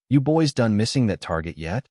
"You boys done missing that target yet?"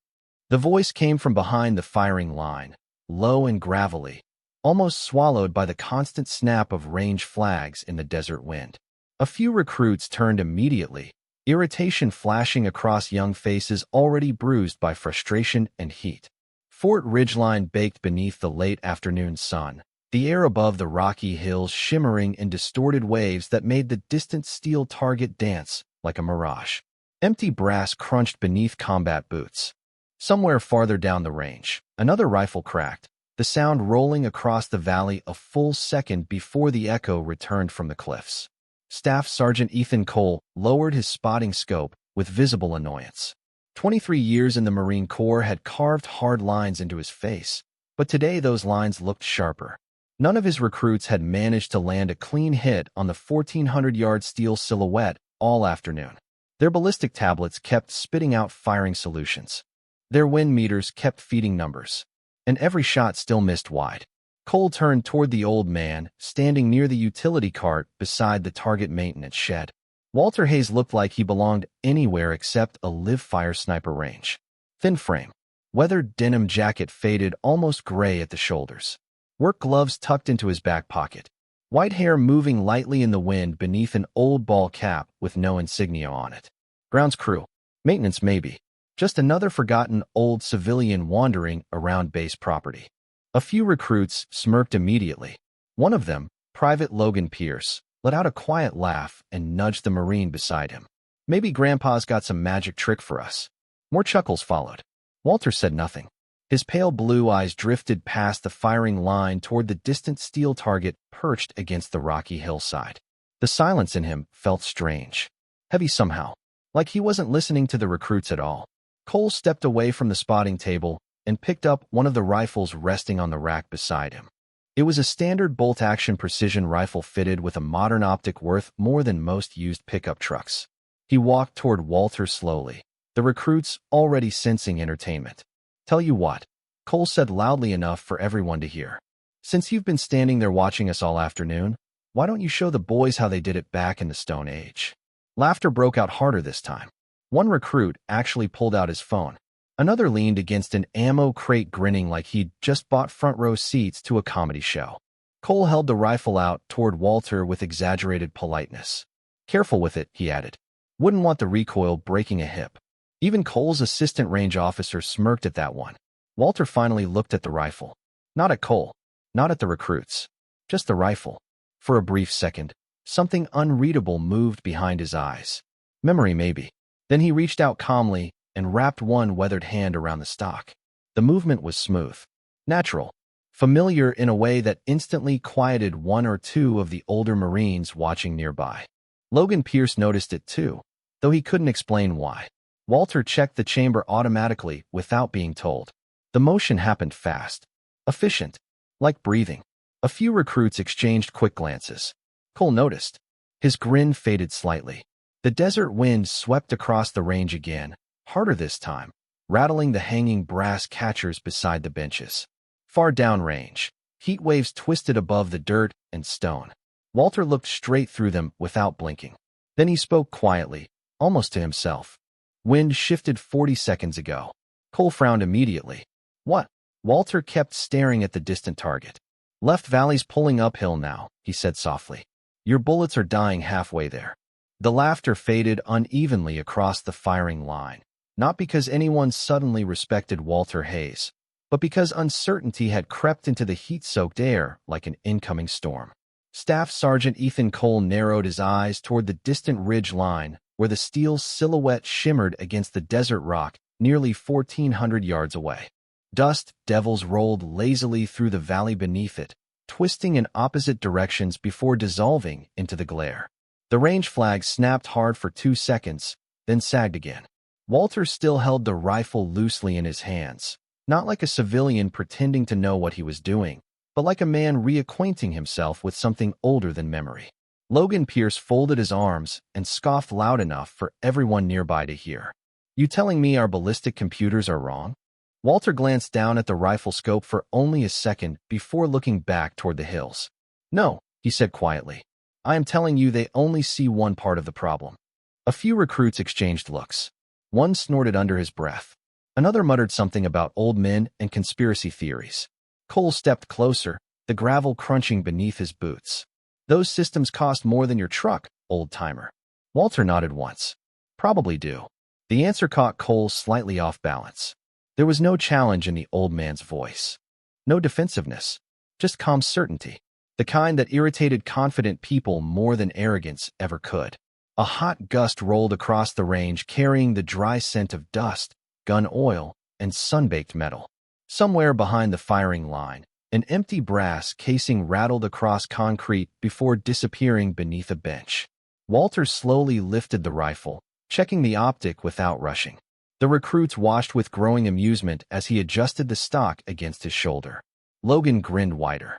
The voice came from behind the firing line, low and gravelly, almost swallowed by the constant snap of range flags in the desert wind. A few recruits turned immediately, irritation flashing across young faces already bruised by frustration and heat. Fort Ridgeline baked beneath the late afternoon sun, the air above the rocky hills shimmering in distorted waves that made the distant steel target dance like a mirage. Empty brass crunched beneath combat boots. Somewhere farther down the range, another rifle cracked, the sound rolling across the valley a full second before the echo returned from the cliffs. Staff Sergeant Ethan Cole lowered his spotting scope with visible annoyance. 23 years in the Marine Corps had carved hard lines into his face, but today those lines looked sharper. None of his recruits had managed to land a clean hit on the 1,400-yard steel silhouette all afternoon. Their ballistic tablets kept spitting out firing solutions. Their wind meters kept feeding numbers, and every shot still missed wide. Cole turned toward the old man, standing near the utility cart beside the target maintenance shed. Walter Hayes looked like he belonged anywhere except a live-fire sniper range. Thin frame, weathered denim jacket faded almost gray at the shoulders. Work gloves tucked into his back pocket. White hair moving lightly in the wind beneath an old ball cap with no insignia on it. Grounds crew. Maintenance maybe. Just another forgotten old civilian wandering around base property. A few recruits smirked immediately. One of them, Private Logan Pierce, let out a quiet laugh and nudged the Marine beside him. "Maybe Grandpa's got some magic trick for us." More chuckles followed. Walter said nothing. His pale blue eyes drifted past the firing line toward the distant steel target perched against the rocky hillside. The silence in him felt strange, heavy somehow, like he wasn't listening to the recruits at all. Cole stepped away from the spotting table and picked up one of the rifles resting on the rack beside him. It was a standard bolt-action precision rifle fitted with a modern optic worth more than most used pickup trucks. He walked toward Walter slowly, the recruits already sensing entertainment. "Tell you what," Cole said loudly enough for everyone to hear. "Since you've been standing there watching us all afternoon, why don't you show the boys how they did it back in the Stone Age?" Laughter broke out harder this time. One recruit actually pulled out his phone. Another leaned against an ammo crate grinning like he'd just bought front-row seats to a comedy show. Cole held the rifle out toward Walter with exaggerated politeness. "Careful with it," he added. "Wouldn't want the recoil breaking a hip." Even Cole's assistant range officer smirked at that one. Walter finally looked at the rifle. Not at Cole, not at the recruits. Just the rifle. For a brief second, something unreadable moved behind his eyes. Memory, maybe. Then he reached out calmly and wrapped one weathered hand around the stock. The movement was smooth, natural, familiar in a way that instantly quieted one or two of the older Marines watching nearby. Logan Pierce noticed it too, though he couldn't explain why. Walter checked the chamber automatically without being told. The motion happened fast, efficient, like breathing. A few recruits exchanged quick glances. Cole noticed. His grin faded slightly. The desert wind swept across the range again, harder this time, rattling the hanging brass catchers beside the benches. Far downrange, heat waves twisted above the dirt and stone. Walter looked straight through them without blinking. Then he spoke quietly, almost to himself. "Wind shifted 40 seconds ago." Cole frowned immediately. "What?" Walter kept staring at the distant target. "Left Valley's pulling uphill now," he said softly. "Your bullets are dying halfway there." The laughter faded unevenly across the firing line, not because anyone suddenly respected Walter Hayes, but because uncertainty had crept into the heat-soaked air like an incoming storm. Staff Sergeant Ethan Cole narrowed his eyes toward the distant ridge line where the steel silhouette shimmered against the desert rock nearly 1,400 yards away. Dust devils rolled lazily through the valley beneath it, twisting in opposite directions before dissolving into the glare. The range flag snapped hard for 2 seconds, then sagged again. Walter still held the rifle loosely in his hands, not like a civilian pretending to know what he was doing, but like a man reacquainting himself with something older than memory. Logan Pierce folded his arms and scoffed loud enough for everyone nearby to hear. "You telling me our ballistic computers are wrong?" Walter glanced down at the rifle scope for only a second before looking back toward the hills. "No," he said quietly. "I am telling you they only see one part of the problem." A few recruits exchanged looks. One snorted under his breath. Another muttered something about old men and conspiracy theories. Cole stepped closer, the gravel crunching beneath his boots. Those systems cost more than your truck, old-timer. Walter nodded once. Probably do. The answer caught Cole slightly off balance. There was no challenge in the old man's voice. No defensiveness. Just calm certainty. The kind that irritated confident people more than arrogance ever could. A hot gust rolled across the range carrying the dry scent of dust, gun oil, and sun-baked metal. Somewhere behind the firing line, an empty brass casing rattled across concrete before disappearing beneath a bench. Walter slowly lifted the rifle, checking the optic without rushing. The recruits watched with growing amusement as he adjusted the stock against his shoulder. Logan grinned wider.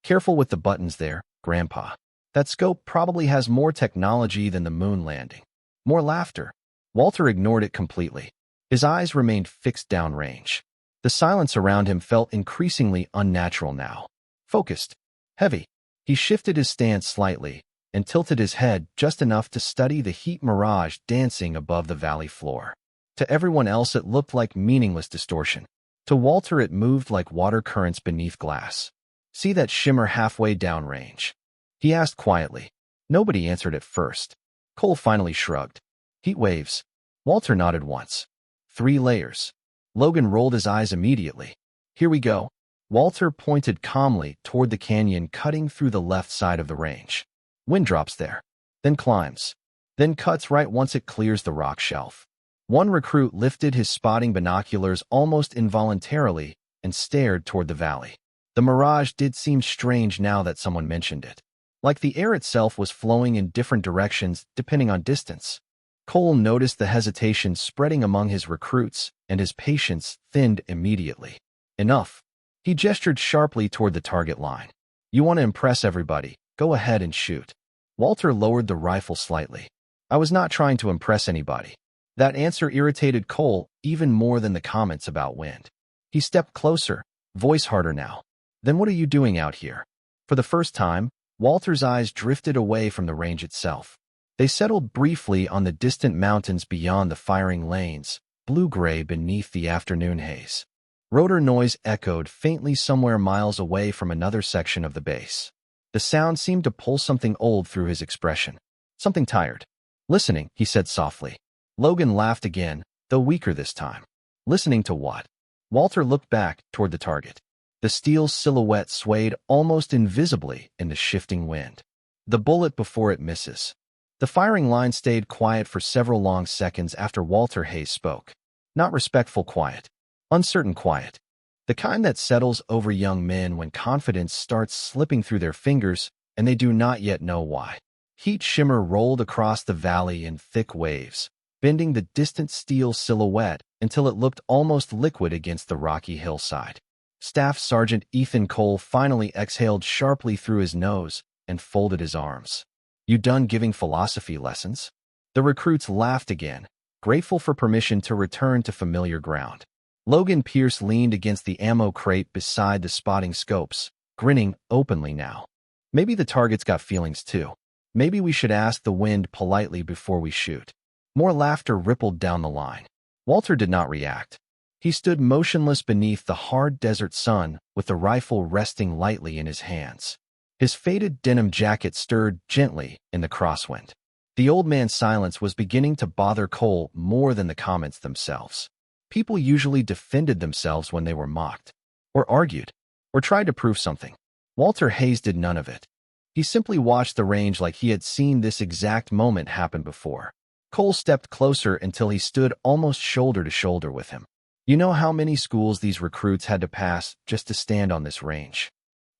Careful with the buttons there, Grandpa. That scope probably has more technology than the moon landing. More laughter. Walter ignored it completely. His eyes remained fixed downrange. The silence around him felt increasingly unnatural now. Focused. Heavy. He shifted his stance slightly and tilted his head just enough to study the heat mirage dancing above the valley floor. To everyone else it looked like meaningless distortion. To Walter it moved like water currents beneath glass. See that shimmer halfway downrange? He asked quietly. Nobody answered at first. Cole finally shrugged. Heat waves. Walter nodded once. 3 layers. Logan rolled his eyes immediately. Here we go. Walter pointed calmly toward the canyon cutting through the left side of the range. Wind drops there. Then climbs. Then cuts right once it clears the rock shelf. One recruit lifted his spotting binoculars almost involuntarily and stared toward the valley. The mirage did seem strange now that someone mentioned it. Like the air itself was flowing in different directions depending on distance. Cole noticed the hesitation spreading among his recruits, and his patience thinned immediately. Enough. He gestured sharply toward the target line. You want to impress everybody, go ahead and shoot. Walter lowered the rifle slightly. I was not trying to impress anybody. That answer irritated Cole even more than the comments about wind. He stepped closer, voice harder now. Then what are you doing out here? For the first time, Walter's eyes drifted away from the range itself. They settled briefly on the distant mountains beyond the firing lanes, blue-gray beneath the afternoon haze. Rotor noise echoed faintly somewhere miles away from another section of the base. The sound seemed to pull something old through his expression. Something tired. Listening, he said softly. Logan laughed again, though weaker this time. Listening to what? Walter looked back toward the target. The steel silhouette swayed almost invisibly in the shifting wind. The bullet before it misses. The firing line stayed quiet for several long seconds after Walter Hayes spoke. Not respectful quiet. Uncertain quiet. The kind that settles over young men when confidence starts slipping through their fingers and they do not yet know why. Heat shimmer rolled across the valley in thick waves, bending the distant steel silhouette until it looked almost liquid against the rocky hillside. Staff Sergeant Ethan Cole finally exhaled sharply through his nose and folded his arms. You done giving philosophy lessons? The recruits laughed again, grateful for permission to return to familiar ground. Logan Pierce leaned against the ammo crate beside the spotting scopes, grinning openly now. Maybe the target's got feelings too. Maybe we should ask the wind politely before we shoot. More laughter rippled down the line. Walter did not react. He stood motionless beneath the hard desert sun with the rifle resting lightly in his hands. His faded denim jacket stirred gently in the crosswind. The old man's silence was beginning to bother Cole more than the comments themselves. People usually defended themselves when they were mocked, or argued, or tried to prove something. Walter Hayes did none of it. He simply watched the range like he had seen this exact moment happen before. Cole stepped closer until he stood almost shoulder to shoulder with him. You know how many schools these recruits had to pass just to stand on this range?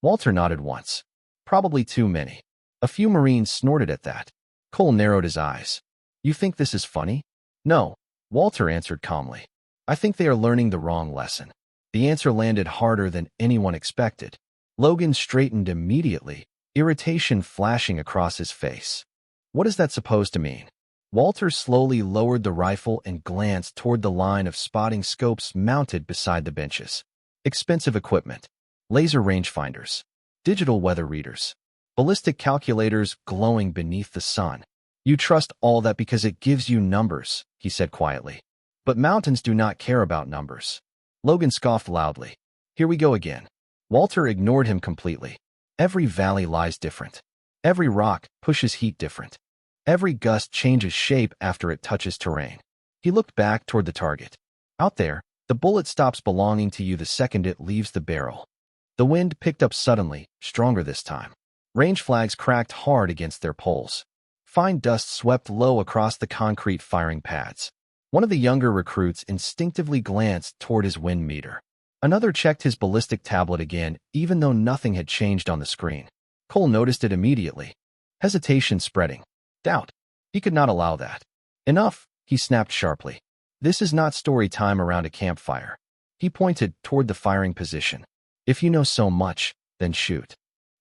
Walter nodded once. Probably too many. A few Marines snorted at that. Cole narrowed his eyes. You think this is funny? No, Walter answered calmly. I think they are learning the wrong lesson. The answer landed harder than anyone expected. Logan straightened immediately, irritation flashing across his face. What is that supposed to mean? Walter slowly lowered the rifle and glanced toward the line of spotting scopes mounted beside the benches. Expensive equipment. Laser rangefinders. Digital weather readers. Ballistic calculators glowing beneath the sun. You trust all that because it gives you numbers, he said quietly. But mountains do not care about numbers. Logan scoffed loudly. Here we go again. Walter ignored him completely. Every valley lies different. Every rock pushes heat different. Every gust changes shape after it touches terrain. He looked back toward the target. Out there, the bullet stops belonging to you the second it leaves the barrel. The wind picked up suddenly, stronger this time. Range flags cracked hard against their poles. Fine dust swept low across the concrete firing pads. One of the younger recruits instinctively glanced toward his wind meter. Another checked his ballistic tablet again, even though nothing had changed on the screen. Cole noticed it immediately. Hesitation spreading. Doubt. He could not allow that. Enough, he snapped sharply. This is not story time around a campfire. He pointed toward the firing position. If you know so much, then shoot.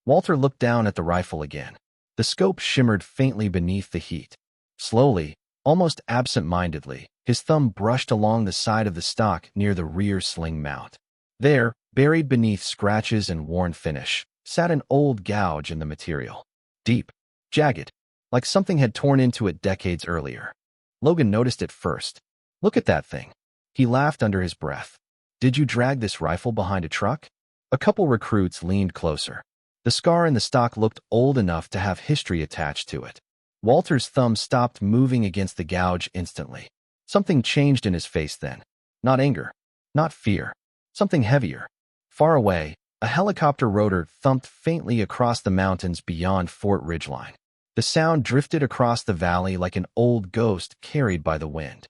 Walter looked down at the rifle again. The scope shimmered faintly beneath the heat. Slowly, almost absent-mindedly, his thumb brushed along the side of the stock near the rear sling mount. There, buried beneath scratches and worn finish, sat an old gouge in the material. Deep, jagged, like something had torn into it decades earlier. Logan noticed it first. Look at that thing. He laughed under his breath. Did you drag this rifle behind a truck? A couple recruits leaned closer. The scar in the stock looked old enough to have history attached to it. Walter's thumb stopped moving against the gouge instantly. Something changed in his face then. Not anger. Not fear. Something heavier. Far away, a helicopter rotor thumped faintly across the mountains beyond Fort Ridgeline. The sound drifted across the valley like an old ghost carried by the wind.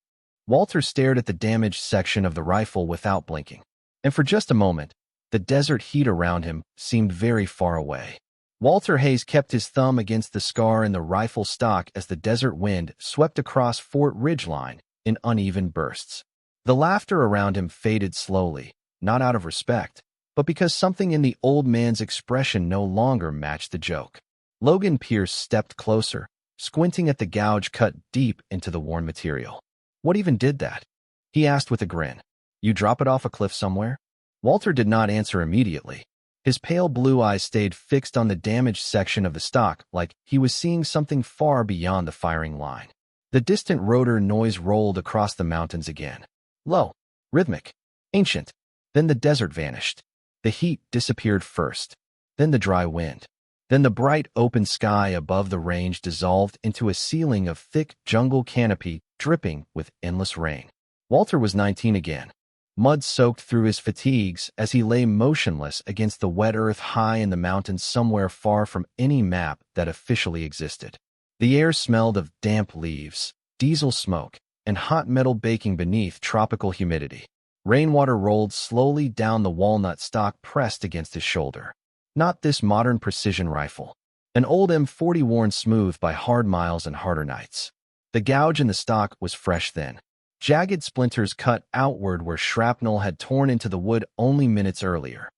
Walter stared at the damaged section of the rifle without blinking. And for just a moment, the desert heat around him seemed very far away. Walter Hayes kept his thumb against the scar in the rifle stock as the desert wind swept across Fort Ridgeline in uneven bursts. The laughter around him faded slowly, not out of respect, but because something in the old man's expression no longer matched the joke. Logan Pierce stepped closer, squinting at the gouge cut deep into the worn material. What even did that? He asked with a grin. You drop it off a cliff somewhere? Walter did not answer immediately. His pale blue eyes stayed fixed on the damaged section of the stock like he was seeing something far beyond the firing line. The distant rotor noise rolled across the mountains again. Low, rhythmic, ancient. Then the desert vanished. The heat disappeared first. Then the dry wind. Then the bright open sky above the range dissolved into a ceiling of thick jungle canopy dripping with endless rain. Walter was 19 again. Mud soaked through his fatigues as he lay motionless against the wet earth high in the mountains somewhere far from any map that officially existed. The air smelled of damp leaves, diesel smoke, and hot metal baking beneath tropical humidity. Rainwater rolled slowly down the walnut stock pressed against his shoulder. Not this modern precision rifle. An old M40 worn smooth by hard miles and harder nights. The gouge in the stock was fresh then. Jagged splinters cut outward where shrapnel had torn into the wood only minutes earlier.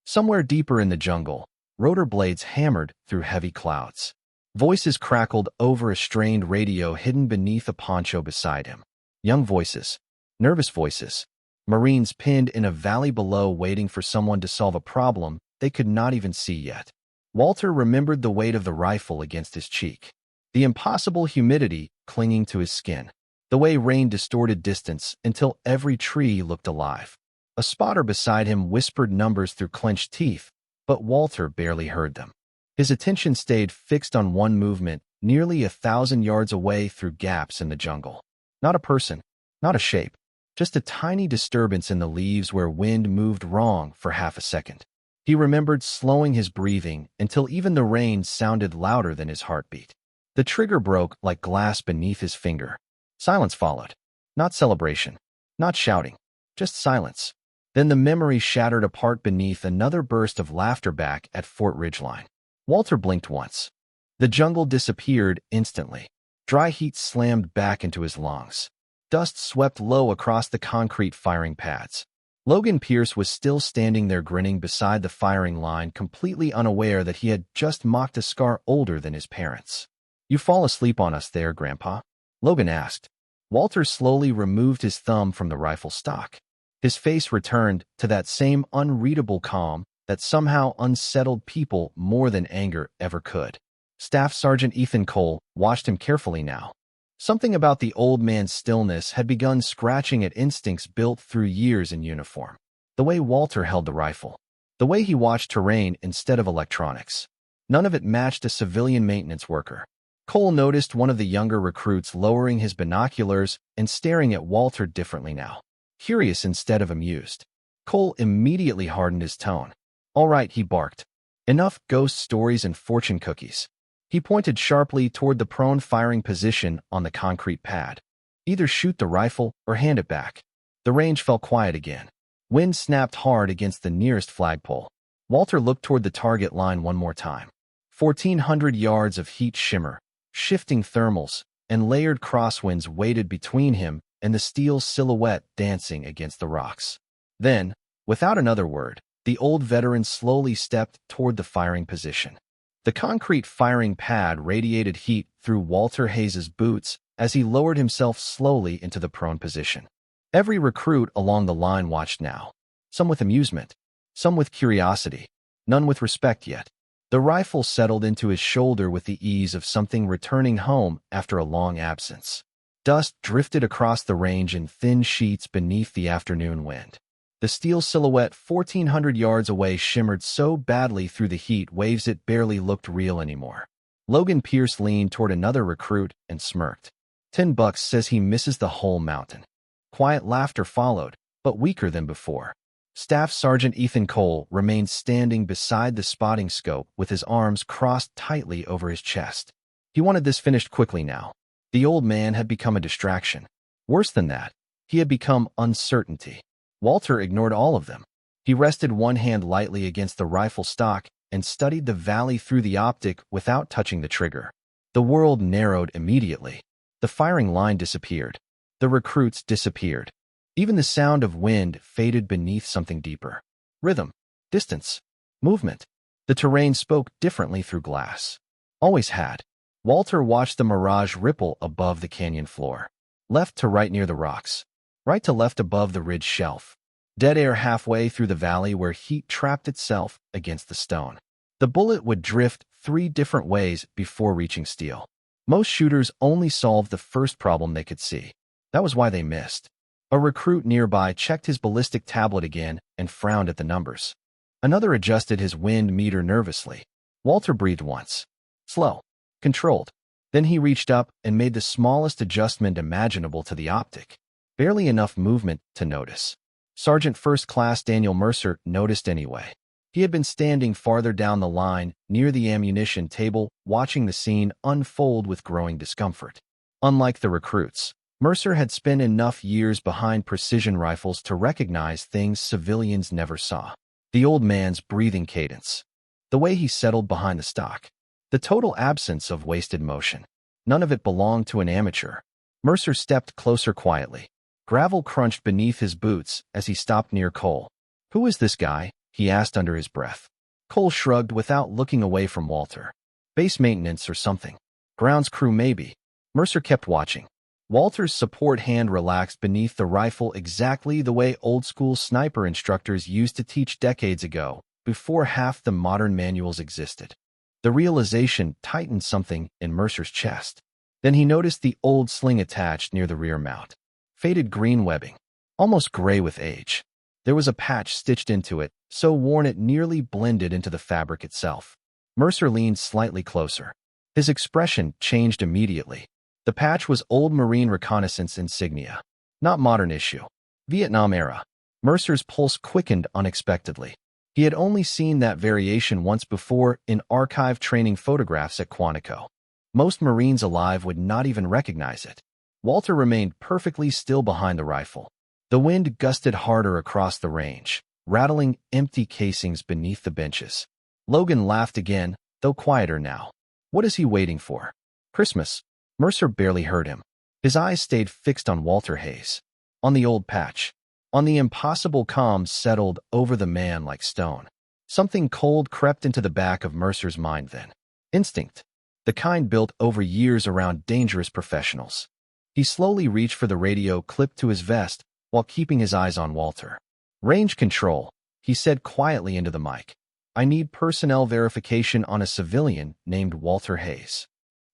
Somewhere deeper in the jungle, rotor blades hammered through heavy clouds. Voices crackled over a strained radio hidden beneath a poncho beside him. Young voices. Nervous voices. Marines pinned in a valley below waiting for someone to solve a problem they could not even see yet. Walter remembered the weight of the rifle against his cheek. The impossible humidity clinging to his skin. The way rain distorted distance until every tree looked alive. A spotter beside him whispered numbers through clenched teeth, but Walter barely heard them. His attention stayed fixed on one movement nearly 1,000 yards away through gaps in the jungle. Not a person, not a shape, just a tiny disturbance in the leaves where wind moved wrong for half a second. He remembered slowing his breathing until even the rain sounded louder than his heartbeat. The trigger broke like glass beneath his finger. Silence followed. Not celebration. Not shouting. Just silence. Then the memory shattered apart beneath another burst of laughter back at Fort Ridgeline. Walter blinked once. The jungle disappeared instantly. Dry heat slammed back into his lungs. Dust swept low across the concrete firing pads. Logan Pierce was still standing there grinning beside the firing line, completely unaware that he had just mocked a scar older than his parents. You fall asleep on us there, Grandpa? Logan asked. Walter slowly removed his thumb from the rifle stock. His face returned to that same unreadable calm that somehow unsettled people more than anger ever could. Staff Sergeant Ethan Cole watched him carefully now. Something about the old man's stillness had begun scratching at instincts built through years in uniform. The way Walter held the rifle. The way he watched terrain instead of electronics. None of it matched a civilian maintenance worker. Cole noticed one of the younger recruits lowering his binoculars and staring at Walter differently now. Curious instead of amused. Cole immediately hardened his tone. "All right," he barked. "Enough ghost stories and fortune cookies." He pointed sharply toward the prone firing position on the concrete pad. "Either shoot the rifle or hand it back." The range fell quiet again. Wind snapped hard against the nearest flagpole. Walter looked toward the target line one more time. 1,400 yards of heat shimmer, shifting thermals, and layered crosswinds waited between him and the steel silhouette dancing against the rocks. Then, without another word, the old veteran slowly stepped toward the firing position. The concrete firing pad radiated heat through Walter Hayes's boots as he lowered himself slowly into the prone position. Every recruit along the line watched now, some with amusement, some with curiosity, none with respect yet. The rifle settled into his shoulder with the ease of something returning home after a long absence. Dust drifted across the range in thin sheets beneath the afternoon wind. The steel silhouette 1,400 yards away shimmered so badly through the heat waves it barely looked real anymore. Logan Pierce leaned toward another recruit and smirked. "$10 says he misses the whole mountain." Quiet laughter followed, but weaker than before. Staff Sergeant Ethan Cole remained standing beside the spotting scope with his arms crossed tightly over his chest. He wanted this finished quickly now. The old man had become a distraction. Worse than that, he had become uncertainty. Walter ignored all of them. He rested one hand lightly against the rifle stock and studied the valley through the optic without touching the trigger. The world narrowed immediately. The firing line disappeared. The recruits disappeared. Even the sound of wind faded beneath something deeper. Rhythm, distance, movement. The terrain spoke differently through glass. Always had. Walter watched the mirage ripple above the canyon floor. Left to right near the rocks. Right to left above the ridge shelf. Dead air halfway through the valley where heat trapped itself against the stone. The bullet would drift 3 different ways before reaching steel. Most shooters only solved the first problem they could see. That was why they missed. A recruit nearby checked his ballistic tablet again and frowned at the numbers. Another adjusted his wind meter nervously. Walter breathed once. Slow. Controlled. Then he reached up and made the smallest adjustment imaginable to the optic. Barely enough movement to notice. Sergeant First Class Daniel Mercer noticed anyway. He had been standing farther down the line, near the ammunition table, watching the scene unfold with growing discomfort. Unlike the recruits, Mercer had spent enough years behind precision rifles to recognize things civilians never saw. The old man's breathing cadence. The way he settled behind the stock. The total absence of wasted motion. None of it belonged to an amateur. Mercer stepped closer quietly. Gravel crunched beneath his boots as he stopped near Cole. "Who is this guy?" he asked under his breath. Cole shrugged without looking away from Walter. "Base maintenance or something. Grounds crew maybe." Mercer kept watching. Walter's support hand relaxed beneath the rifle exactly the way old-school sniper instructors used to teach decades ago, before half the modern manuals existed. The realization tightened something in Mercer's chest. Then he noticed the old sling attached near the rear mount. Faded green webbing, almost gray with age. There was a patch stitched into it, so worn it nearly blended into the fabric itself. Mercer leaned slightly closer. His expression changed immediately. The patch was old Marine reconnaissance insignia, not modern issue. Vietnam era. Mercer's pulse quickened unexpectedly. He had only seen that variation once before in archive training photographs at Quantico. Most Marines alive would not even recognize it. Walter remained perfectly still behind the rifle. The wind gusted harder across the range, rattling empty casings beneath the benches. Logan laughed again, though quieter now. What is he waiting for? Christmas. Mercer barely heard him. His eyes stayed fixed on Walter Hayes. On the old patch. On the impossible calm settled over the man like stone. Something cold crept into the back of Mercer's mind then. Instinct. The kind built over years around dangerous professionals. He slowly reached for the radio clipped to his vest while keeping his eyes on Walter. "Range control," he said quietly into the mic. "I need personnel verification on a civilian named Walter Hayes."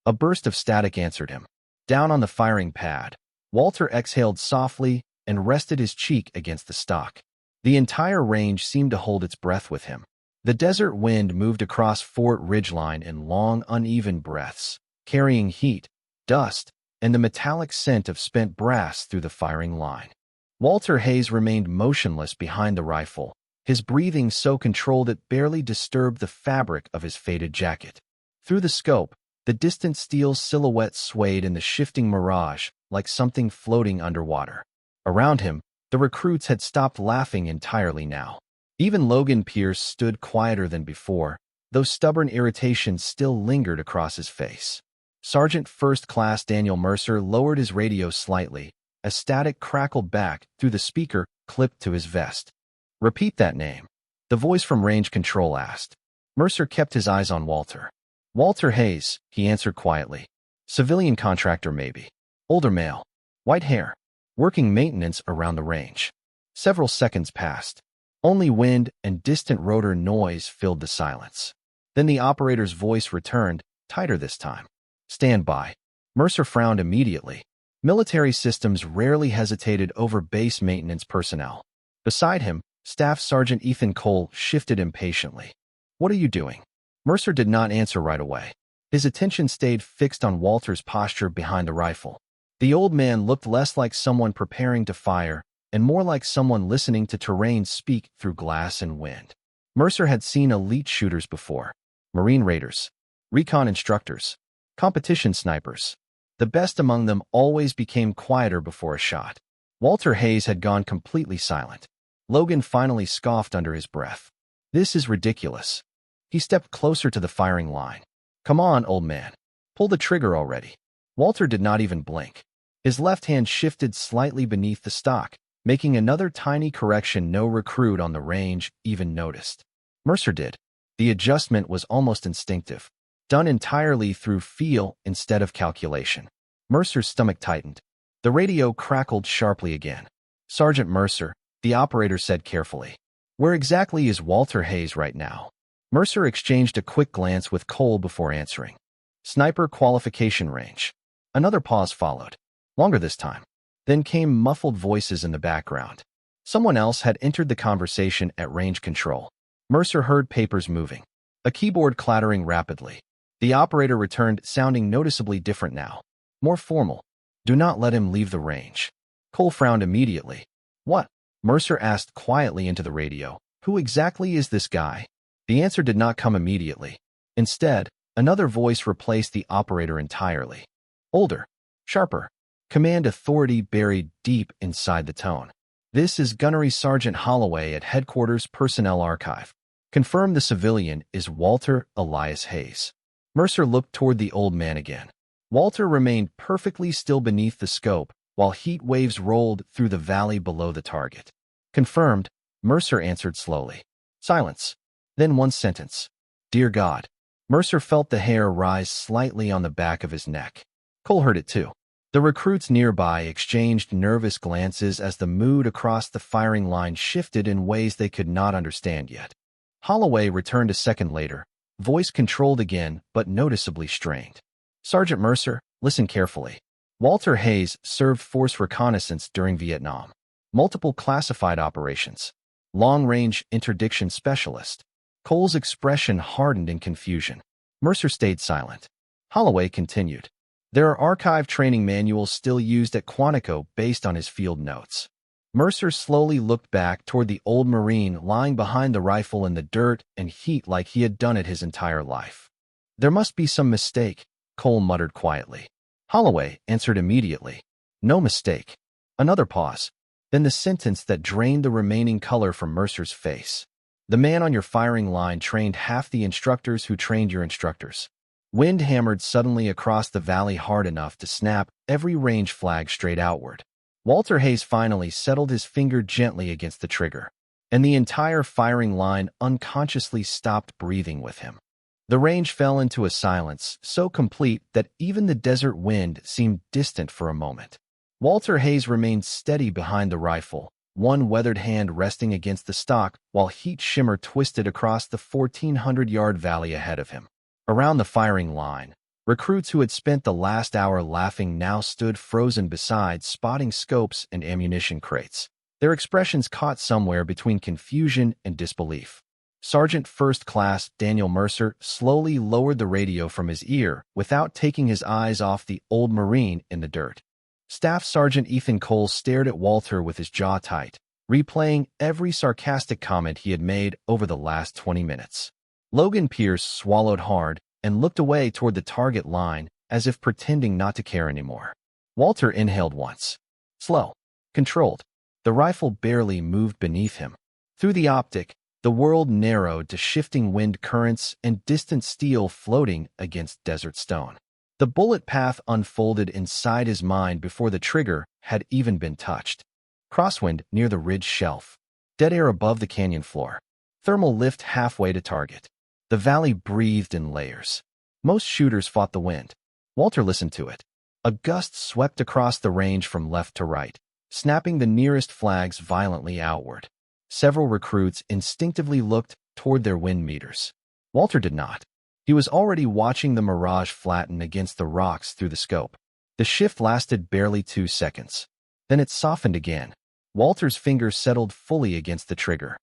A burst of static answered him. Down on the firing pad, Walter exhaled softly and rested his cheek against the stock. The entire range seemed to hold its breath with him. The desert wind moved across Fort Ridgeline in long, uneven breaths, carrying heat, dust, and the metallic scent of spent brass through the firing line. Walter Hayes remained motionless behind the rifle, his breathing so controlled it barely disturbed the fabric of his faded jacket. Through the scope, the distant steel silhouette swayed in the shifting mirage like something floating underwater. Around him, the recruits had stopped laughing entirely now. Even Logan Pierce stood quieter than before, though stubborn irritation still lingered across his face. Sergeant First Class Daniel Mercer lowered his radio slightly, as static crackled back through the speaker clipped to his vest. "Repeat that name," the voice from range control asked. Mercer kept his eyes on Walter. "Walter Hayes," he answered quietly. "Civilian contractor maybe. Older male. White hair. Working maintenance around the range." Several seconds passed. Only wind and distant rotor noise filled the silence. Then the operator's voice returned, tighter this time. "Stand by." Mercer frowned immediately. Military systems rarely hesitated over base maintenance personnel. Beside him, Staff Sergeant Ethan Cole shifted impatiently. "What are you doing?" Mercer did not answer right away. His attention stayed fixed on Walter's posture behind the rifle. The old man looked less like someone preparing to fire and more like someone listening to terrain speak through glass and wind. Mercer had seen elite shooters before. Marine raiders, recon instructors, competition snipers. The best among them always became quieter before a shot. Walter Hayes had gone completely silent. Logan finally scoffed under his breath. "This is ridiculous." He stepped closer to the firing line. "Come on, old man. Pull the trigger already." Walter did not even blink. His left hand shifted slightly beneath the stock, making another tiny correction no recruit on the range even noticed. Mercer did. The adjustment was almost instinctive, done entirely through feel instead of calculation. Mercer's stomach tightened. The radio crackled sharply again. "Sergeant Mercer," the operator said carefully. "Where exactly is Walter Hayes right now?" Mercer exchanged a quick glance with Cole before answering. "Sniper qualification range." Another pause followed, longer this time. Then came muffled voices in the background. Someone else had entered the conversation at range control. Mercer heard papers moving, a keyboard clattering rapidly. The operator returned, sounding noticeably different now, more formal. "Do not let him leave the range." Cole frowned immediately. "What?" Mercer asked quietly into the radio. "Who exactly is this guy?" The answer did not come immediately. Instead, another voice replaced the operator entirely. Older, sharper, command authority buried deep inside the tone. "This is Gunnery Sergeant Holloway at Headquarters Personnel Archive. Confirm the civilian is Walter Elias Hayes." Mercer looked toward the old man again. Walter remained perfectly still beneath the scope while heat waves rolled through the valley below the target. "Confirmed," Mercer answered slowly. Silence. Then one sentence. "Dear God." Mercer felt the hair rise slightly on the back of his neck. Cole heard it too. The recruits nearby exchanged nervous glances as the mood across the firing line shifted in ways they could not understand yet. Holloway returned a second later, voice controlled again but noticeably strained. "Sergeant Mercer, listen carefully. Walter Hayes served force reconnaissance during Vietnam. Multiple classified operations. Long-range interdiction specialist." Cole's expression hardened in confusion. Mercer stayed silent. Holloway continued. "There are archive training manuals still used at Quantico based on his field notes." Mercer slowly looked back toward the old Marine lying behind the rifle in the dirt and heat like he had done it his entire life. "There must be some mistake," Cole muttered quietly. Holloway answered immediately. "No mistake." Another pause, then the sentence that drained the remaining color from Mercer's face. "The man on your firing line trained half the instructors who trained your instructors." Wind hammered suddenly across the valley hard enough to snap every range flag straight outward. Walter Hayes finally settled his finger gently against the trigger, and the entire firing line unconsciously stopped breathing with him. The range fell into a silence so complete that even the desert wind seemed distant for a moment. Walter Hayes remained steady behind the rifle, one weathered hand resting against the stock while heat shimmer twisted across the 1,400-yard valley ahead of him. Around the firing line, Recruits who had spent the last hour laughing now stood frozen beside spotting scopes and ammunition crates. Their expressions caught somewhere between confusion and disbelief. Sergeant First Class Daniel Mercer slowly lowered the radio from his ear without taking his eyes off the old Marine in the dirt. Staff Sergeant Ethan Cole stared at Walter with his jaw tight, replaying every sarcastic comment he had made over the last 20 minutes. Logan Pierce swallowed hard and looked away toward the target line as if pretending not to care anymore. Walter inhaled once. Slow. Controlled. The rifle barely moved beneath him. Through the optic, the world narrowed to shifting wind currents and distant steel floating against desert stone. The bullet path unfolded inside his mind before the trigger had even been touched. Crosswind near the ridge shelf. Dead air above the canyon floor. Thermal lift halfway to target. The valley breathed in layers. Most shooters fought the wind. Walter listened to it. A gust swept across the range from left to right, snapping the nearest flags violently outward. Several recruits instinctively looked toward their wind meters. Walter did not. He was already watching the mirage flatten against the rocks through the scope. The shift lasted barely 2 seconds. Then it softened again. Walter's fingers settled fully against the trigger.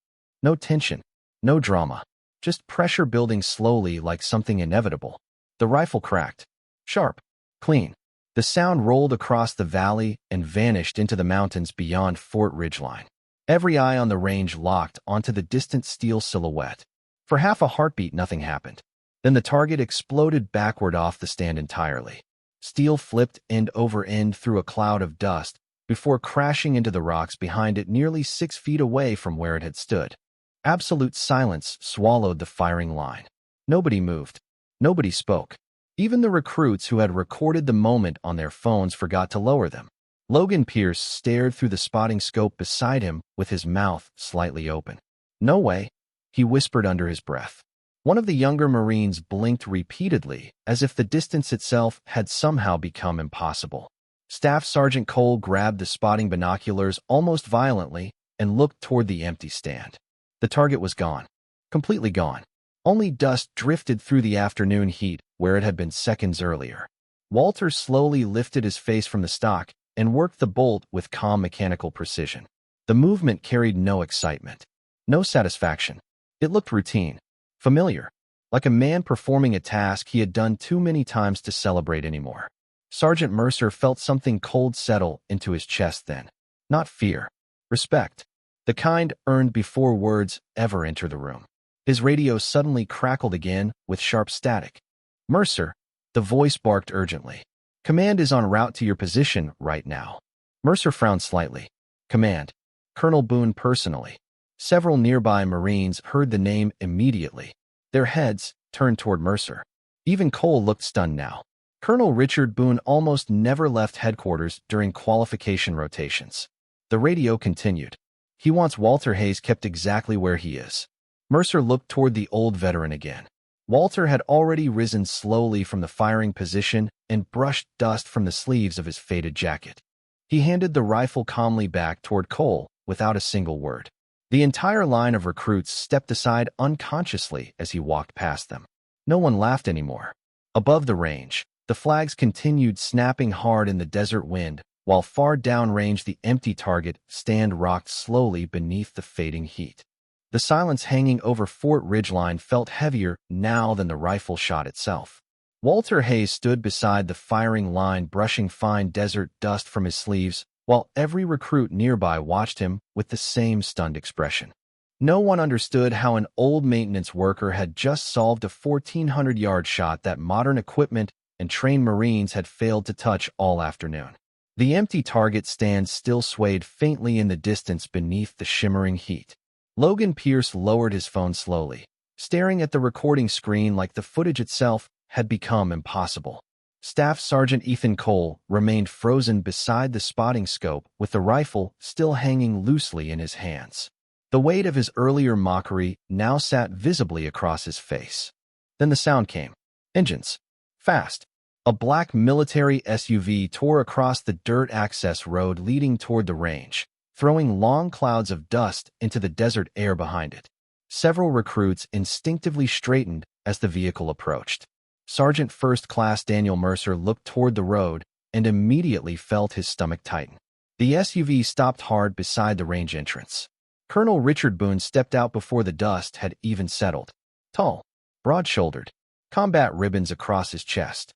No tension, no drama, just pressure building slowly like something inevitable. The rifle cracked. Sharp. Clean. The sound rolled across the valley and vanished into the mountains beyond Fort Ridgeline. Every eye on the range locked onto the distant steel silhouette. For half a heartbeat, nothing happened. Then the target exploded backward off the stand entirely. Steel flipped end over end through a cloud of dust before crashing into the rocks behind it nearly 6 feet away from where it had stood. Absolute silence swallowed the firing line. Nobody moved. Nobody spoke. Even the recruits who had recorded the moment on their phones forgot to lower them. Logan Pierce stared through the spotting scope beside him with his mouth slightly open. "No way," he whispered under his breath. One of the younger Marines blinked repeatedly, as if the distance itself had somehow become impossible. Staff Sergeant Cole grabbed the spotting binoculars almost violently and looked toward the empty stand. The target was gone. Completely gone. Only dust drifted through the afternoon heat where it had been seconds earlier. Walter slowly lifted his face from the stock and worked the bolt with calm mechanical precision. The movement carried no excitement, no satisfaction. It looked routine, familiar, like a man performing a task he had done too many times to celebrate anymore. Sergeant Mercer felt something cold settle into his chest then. Not fear. Respect. The kind earned before words ever enter the room. His radio suddenly crackled again with sharp static. "Mercer," the voice barked urgently. "Command is en route to your position right now." Mercer frowned slightly. "Command. Colonel Boone personally." Several nearby Marines heard the name immediately. Their heads turned toward Mercer. Even Cole looked stunned now. Colonel Richard Boone almost never left headquarters during qualification rotations. The radio continued. "He wants Walter Hayes kept exactly where he is." Mercer looked toward the old veteran again. Walter had already risen slowly from the firing position and brushed dust from the sleeves of his faded jacket. He handed the rifle calmly back toward Cole without a single word. The entire line of recruits stepped aside unconsciously as he walked past them. No one laughed anymore. Above the range, the flags continued snapping hard in the desert wind, while far downrange the empty target stand rocked slowly beneath the fading heat. The silence hanging over Fort Ridgeline felt heavier now than the rifle shot itself. Walter Hayes stood beside the firing line brushing fine desert dust from his sleeves, while every recruit nearby watched him with the same stunned expression. No one understood how an old maintenance worker had just solved a 1,400-yard shot that modern equipment and trained Marines had failed to touch all afternoon. The empty target stand still swayed faintly in the distance beneath the shimmering heat. Logan Pierce lowered his phone slowly, staring at the recording screen like the footage itself had become impossible. Staff Sergeant Ethan Cole remained frozen beside the spotting scope with the rifle still hanging loosely in his hands. The weight of his earlier mockery now sat visibly across his face. Then the sound came. Engines. Fast. A black military SUV tore across the dirt access road leading toward the range, throwing long clouds of dust into the desert air behind it. Several recruits instinctively straightened as the vehicle approached. Sergeant First Class Daniel Mercer looked toward the road and immediately felt his stomach tighten. The SUV stopped hard beside the range entrance. Colonel Richard Boone stepped out before the dust had even settled. Tall, broad-shouldered, combat ribbons across his chest.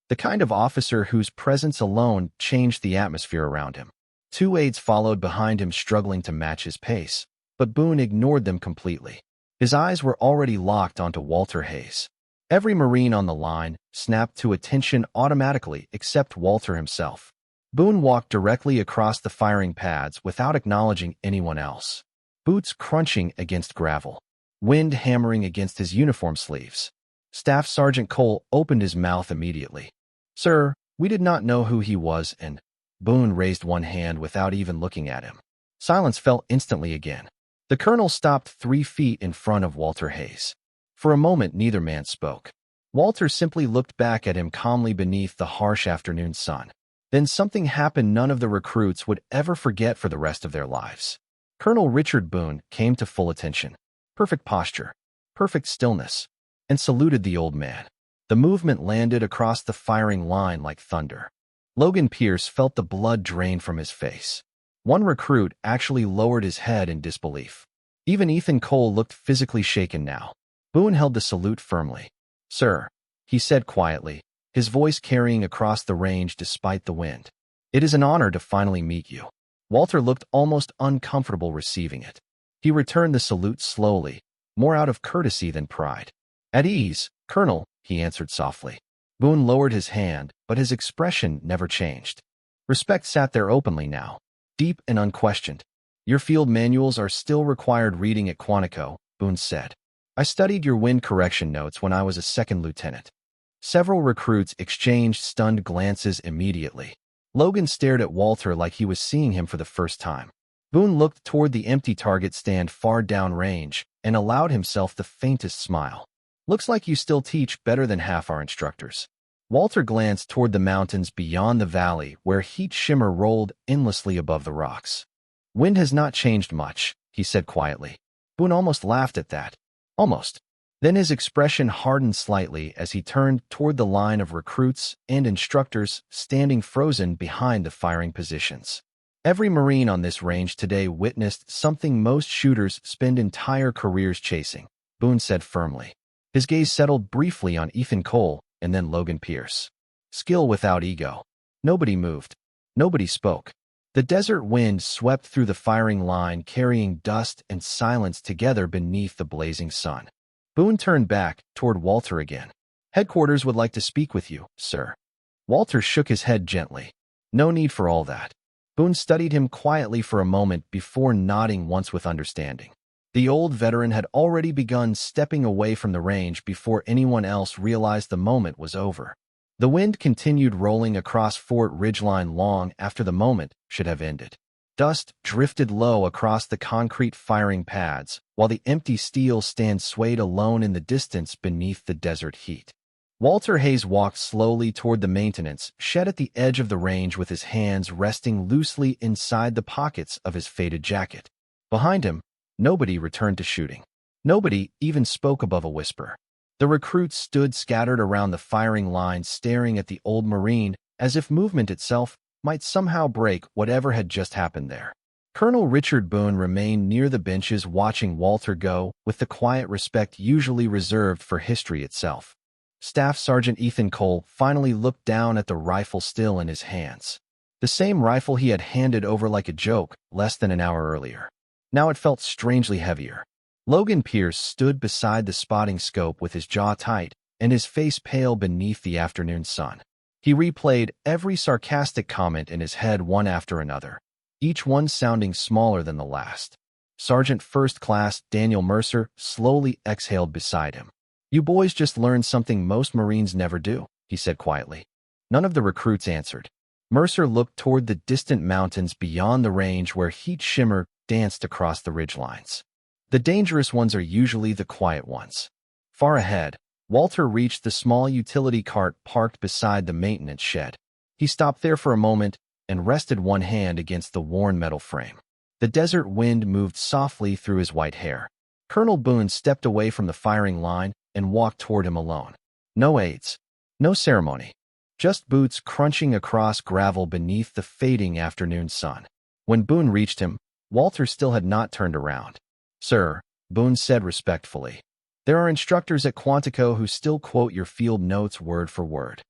The kind of officer whose presence alone changed the atmosphere around him. Two aides followed behind him, struggling to match his pace, but Boone ignored them completely. His eyes were already locked onto Walter Hayes. Every Marine on the line snapped to attention automatically except Walter himself. Boone walked directly across the firing pads without acknowledging anyone else. Boots crunching against gravel. Wind hammering against his uniform sleeves. Staff Sergeant Cole opened his mouth immediately. "Sir, we did not know who he was," and Boone raised one hand without even looking at him. Silence fell instantly again. The colonel stopped 3 feet in front of Walter Hayes. For a moment, neither man spoke. Walter simply looked back at him calmly beneath the harsh afternoon sun. Then something happened none of the recruits would ever forget for the rest of their lives. Colonel Richard Boone came to full attention. Perfect posture, perfect stillness, and saluted the old man. The movement landed across the firing line like thunder. Logan Pierce felt the blood drain from his face. One recruit actually lowered his head in disbelief. Even Ethan Cole looked physically shaken now. Boone held the salute firmly. "Sir," he said quietly, his voice carrying across the range despite the wind. "It is an honor to finally meet you." Walter looked almost uncomfortable receiving it. He returned the salute slowly, more out of courtesy than pride. "At ease, Colonel," he answered softly. Boone lowered his hand, but his expression never changed. Respect sat there openly now, deep and unquestioned. "Your field manuals are still required reading at Quantico," Boone said. "I studied your wind correction notes when I was a second lieutenant." Several recruits exchanged stunned glances immediately. Logan stared at Walter like he was seeing him for the first time. Boone looked toward the empty target stand far downrange and allowed himself the faintest smile. "Looks like you still teach better than half our instructors." Walter glanced toward the mountains beyond the valley where heat shimmer rolled endlessly above the rocks. "Wind has not changed much," he said quietly. Boone almost laughed at that. Almost. Then his expression hardened slightly as he turned toward the line of recruits and instructors standing frozen behind the firing positions. Every Marine on this range today witnessed something most shooters spend entire careers chasing, Boone said firmly. His gaze settled briefly on Ethan Cole and then Logan Pierce. Skill without ego. Nobody moved. Nobody spoke. The desert wind swept through the firing line, carrying dust and silence together beneath the blazing sun. Boone turned back toward Walter again. "Headquarters would like to speak with you, sir." Walter shook his head gently. "No need for all that." Boone studied him quietly for a moment before nodding once with understanding. The old veteran had already begun stepping away from the range before anyone else realized the moment was over. The wind continued rolling across Fort Ridgeline long after the moment should have ended. Dust drifted low across the concrete firing pads, while the empty steel stand swayed alone in the distance beneath the desert heat. Walter Hayes walked slowly toward the maintenance shed at the edge of the range with his hands resting loosely inside the pockets of his faded jacket. Behind him, nobody returned to shooting. Nobody even spoke above a whisper. The recruits stood scattered around the firing line staring at the old Marine as if movement itself might somehow break whatever had just happened there. Colonel Richard Boone remained near the benches watching Walter go with the quiet respect usually reserved for history itself. Staff Sergeant Ethan Cole finally looked down at the rifle still in his hands. The same rifle he had handed over like a joke less than an hour earlier. Now it felt strangely heavier. Logan Pierce stood beside the spotting scope with his jaw tight and his face pale beneath the afternoon sun. He replayed every sarcastic comment in his head one after another, each one sounding smaller than the last. Sergeant First Class Daniel Mercer slowly exhaled beside him. "You boys just learned something most Marines never do," he said quietly. None of the recruits answered. Mercer looked toward the distant mountains beyond the range where heat shimmer danced across the ridgelines. The dangerous ones are usually the quiet ones. Far ahead, Walter reached the small utility cart parked beside the maintenance shed. He stopped there for a moment and rested one hand against the worn metal frame. The desert wind moved softly through his white hair. Colonel Boone stepped away from the firing line and walked toward him alone. No aides, No ceremony. Just boots crunching across gravel beneath the fading afternoon sun. When Boone reached him, Walter still had not turned around. "Sir," Boone said respectfully, "there are instructors at Quantico who still quote your field notes word for word."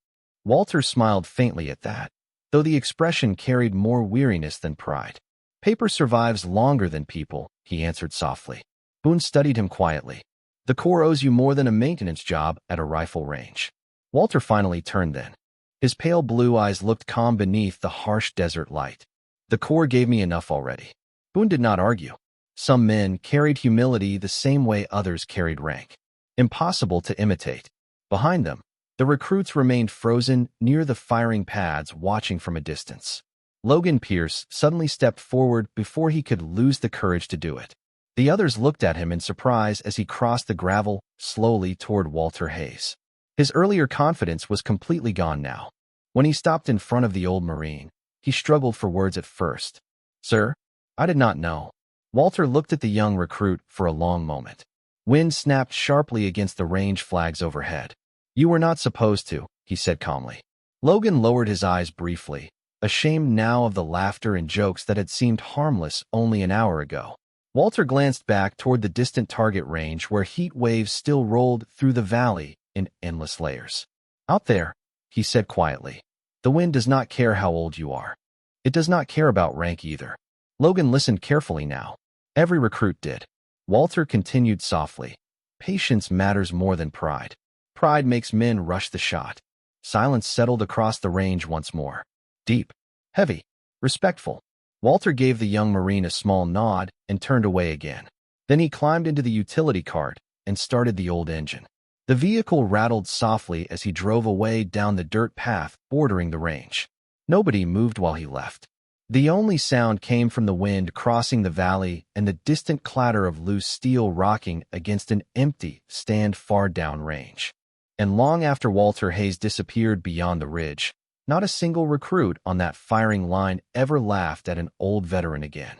Walter smiled faintly at that, though the expression carried more weariness than pride. "Paper survives longer than people," he answered softly. Boone studied him quietly. "The Corps owes you more than a maintenance job at a rifle range." Walter finally turned then. His pale blue eyes looked calm beneath the harsh desert light. "The Corps gave me enough already." Boone did not argue. Some men carried humility the same way others carried rank. Impossible to imitate. Behind them, the recruits remained frozen near the firing pads, watching from a distance. Logan Pierce suddenly stepped forward before he could lose the courage to do it. The others looked at him in surprise as he crossed the gravel slowly toward Walter Hayes. His earlier confidence was completely gone now. When he stopped in front of the old Marine, he struggled for words at first. "Sir, I did not know." Walter looked at the young recruit for a long moment. Wind snapped sharply against the range flags overhead. "You were not supposed to," he said calmly. Logan lowered his eyes briefly, ashamed now of the laughter and jokes that had seemed harmless only an hour ago. Walter glanced back toward the distant target range where heat waves still rolled through the valley in endless layers. "Out there," he said quietly, "the wind does not care how old you are. It does not care about rank either." Logan listened carefully now. Every recruit did. Walter continued softly. "Patience matters more than pride. Pride makes men rush the shot." Silence settled across the range once more. Deep, heavy, respectful. Walter gave the young Marine a small nod and turned away again. Then he climbed into the utility cart and started the old engine. The vehicle rattled softly as he drove away down the dirt path bordering the range. Nobody moved while he left. The only sound came from the wind crossing the valley and the distant clatter of loose steel rocking against an empty stand far down range. And long after Walter Hayes disappeared beyond the ridge, not a single recruit on that firing line ever laughed at an old veteran again.